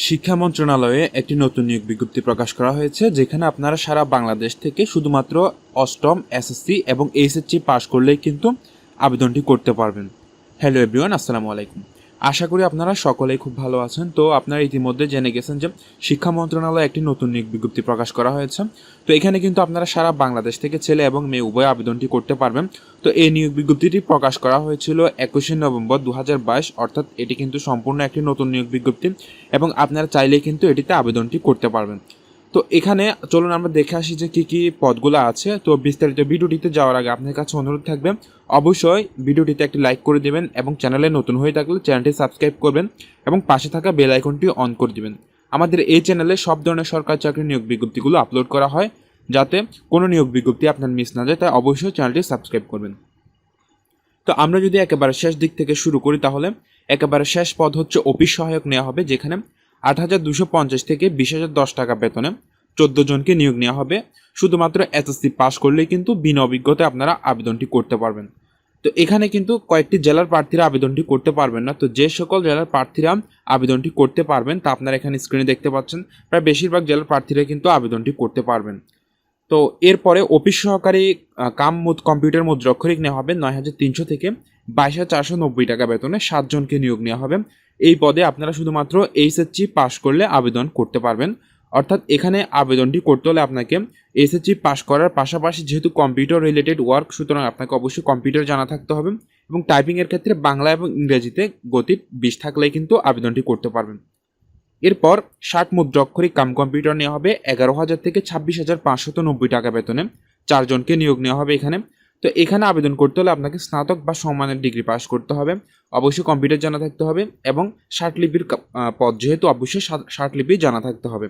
শিক্ষা মন্ত্রণালয়ে একটি নতুন নিয়োগ বিজ্ঞপ্তি প্রকাশ করা হয়েছে, যেখানে আপনারা সারা বাংলাদেশ থেকে শুধুমাত্র অষ্টম এসএসসি এবং এইচএসসি পাশ করলেই কিন্তু আবেদনটি করতে পারবেন। হ্যালো এভরিওয়ান, আসসালামু আলাইকুম। আশা করি আপনারা সকলেই খুব ভালো আছেন। তো আপনারা ইতিমধ্যে জেনে গেছেন যে শিক্ষা মন্ত্রণালয়ে একটি নতুন নিয়োগ বিজ্ঞপ্তি প্রকাশ করা হয়েছে। তো এখানে কিন্তু আপনারা সারা বাংলাদেশ থেকে ছেলে এবং মেয়ে উভয় আবেদনটি করতে পারবেন। তো এই নিয়োগ বিজ্ঞপ্তিটি প্রকাশ করা হয়েছিল 21শে নভেম্বর 2022, অর্থাৎ এটি কিন্তু সম্পূর্ণ একটি নতুন নিয়োগ বিজ্ঞপ্তি এবং আপনারা চাইলেই কিন্তু এটিতে আবেদনটি করতে পারবেন। তো এখানে চলুন আমরা দেখে আসি যে কী কী পদগুলো আছে। তো বিস্তারিত ভিডিওটিতে যাওয়ার আগে আপনার কাছে অনুরোধ থাকবে অবশ্যই ভিডিওটিতে একটি লাইক করে দেবেন এবং চ্যানেলে নতুন হয়ে থাকলে চ্যানেলটি সাবস্ক্রাইব করবেন এবং পাশে থাকা বেল আইকনটি অন করে দেবেন। আমাদের এই চ্যানেলে সব ধরনের সরকারি চাকরির নিয়োগ বিজ্ঞপ্তিগুলো আপলোড করা হয়, যাতে কোনো নিয়োগ বিজ্ঞপ্তি আপনার মিস না যায়, তাই অবশ্যই চ্যানেলটি সাবস্ক্রাইব করবেন। তো আমরা যদি একেবারে শেষ দিক থেকে শুরু করি, তাহলে একেবারে শেষ পদ হচ্ছে অফিস সহায়ক নেওয়া হবে, যেখানে 8,250 থেকে 20,010 টাকা বেতনে 14 জনকে নিয়োগ নেওয়া হবে। শুধুমাত্র এসএসসি পাস করলেই কিন্তু বিনা অভিজ্ঞতায় আপনারা আবেদনটি করতে পারবেন। তো এখানে কিন্তু কয়েকটি জেলার প্রার্থীরা আবেদনটি করতে পারবেন না। তো যে সকল জেলার প্রার্থীরা আবেদনটি করতে পারবেন তা আপনারা এখানে স্ক্রিনে দেখতে পাচ্ছেন। প্রায় বেশিরভাগ জেলার প্রার্থীরা কিন্তু আবেদনটি করতে পারবেন। তো এরপরে অফিস সহকারী কাম কম্পিউটার মুদ্রাক্ষরিক নেওয়া হবে 9,300 থেকে 22,490 টাকা বেতনে 7 জনকে নিয়োগ নেওয়া হবে। এই পদে আপনারা শুধুমাত্র এইচএসসি পাস করলে আবেদন করতে পারবেন। অর্থাৎ এখানে আবেদনটি করতে হলে আপনাকে এইচএসসি পাস করার পাশাপাশি যেহেতু কম্পিউটার রিলেটেড ওয়ার্ক, সুতরাং আপনাকে অবশ্যই কম্পিউটার জানা থাকতে হবে এবং টাইপিংয়ের ক্ষেত্রে বাংলা এবং ইংরেজিতে গতি 20 থাকলেই কিন্তু আবেদনটি করতে পারবেন। এরপর 60 মুদ্রাক্ষরিক কাম কম্পিউটার নেওয়া হবে 11,000 থেকে 26,590 টাকা বেতনে 4 জনকে নিয়োগ নেওয়া হবে এখানে। তো এখানে আবেদন করতে হলে আপনাকে স্নাতক বা সমমানের ডিগ্রি পাস করতে হবে, অবশ্যই কম্পিউটার জানা থাকতে হবে এবং ষাটলিপির পদ যেহেতু অবশ্যই ষাটলিপি জানা থাকতে হবে।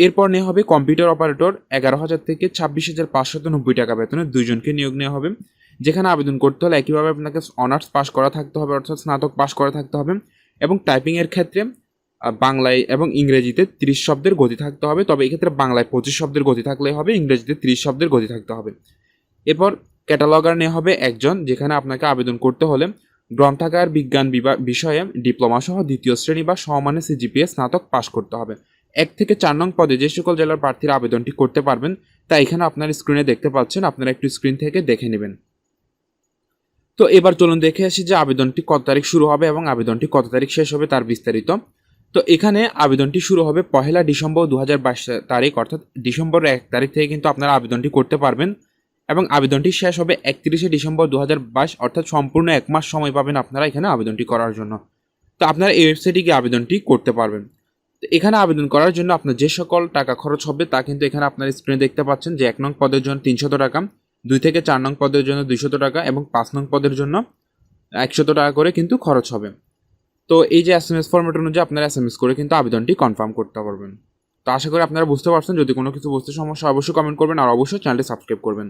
এরপর নেওয়া হবে কম্পিউটার অপারেটর 11,000 থেকে 26,590 টাকা বেতনে 2 জনকে নিয়োগ নেওয়া হবে, যেখানে আবেদন করতে হলে একইভাবে আপনাকে অনার্স পাস করা থাকতে হবে, অর্থাৎ স্নাতক পাস করা থাকতে হবে এবং টাইপিংয়ের ক্ষেত্রে বাংলায় এবং ইংরেজিতে 30 শব্দের গতি থাকতে হবে। তবে এক্ষেত্রে বাংলায় 25 শব্দের গতি থাকলেই হবে, ইংরেজিতে 30 শব্দের গতি থাকতে হবে। এরপর ক্যাটালগার নেওয়া হবে একজন, যেখানে আপনাকে আবেদন করতে হলে গ্রন্থাগার বিজ্ঞান বিষয়ে ডিপ্লোমা সহ 2য় শ্রেণী বা সমমানের সিজিপিএ স্নাতক পাস করতে হবে। 1 থেকে 4 নং পদে যে সকল জেলার প্রার্থীরা আবেদনটি করতে পারবেন তা এখানে আপনার স্ক্রিনে দেখতে পাচ্ছেন, আপনারা একটু স্ক্রিন থেকে দেখে নেবেন। তো এবার চলুন দেখে আসি যে আবেদনটি কত তারিখ শুরু হবে এবং আবেদনটি কত তারিখ শেষ হবে তার বিস্তারিত। তো এখানে আবেদনটি শুরু হবে 1 ডিসেম্বর 2022 তারিখ, অর্থাৎ ডিসেম্বরের 1 তারিখ থেকে কিন্তু আপনারা আবেদনটি করতে পারবেন এবং আবেদনটি শেষ হবে 31শে ডিসেম্বর 2022, অর্থাৎ সম্পূর্ণ 1 মাস সময় পাবেন আপনারা এখানে আবেদনটি করার জন্য। তো আপনারা এই ওয়েবসাইটে গিয়ে আবেদনটি করতে পারবেন। তো এখানে আবেদন করার জন্য আপনার যে সকল টাকা খরচ হবে তা কিন্তু এখানে আপনার স্ক্রিনে দেখতে পাচ্ছেন, যে 1 নং পদের জন্য 300 টাকা, 2 থেকে 4 নং পদের জন্য 200 টাকা এবং 5 নং পদের জন্য 100 টাকা করে কিন্তু খরচ হবে। তো এই যে SMS ফরম্যাট অনুযায়ী আপনারা SMS করে কিন্তু আবেদনটি কনফার্ম করতে পারবেন। তো আশা করি আপনারা বুঝতে পারছেন। যদি কোনো কিছু বুঝতে সমস্যা অবশ্যই কমেন্ট করবেন আর অবশ্যই চ্যানেলটি সাবস্ক্রাইব করবেন।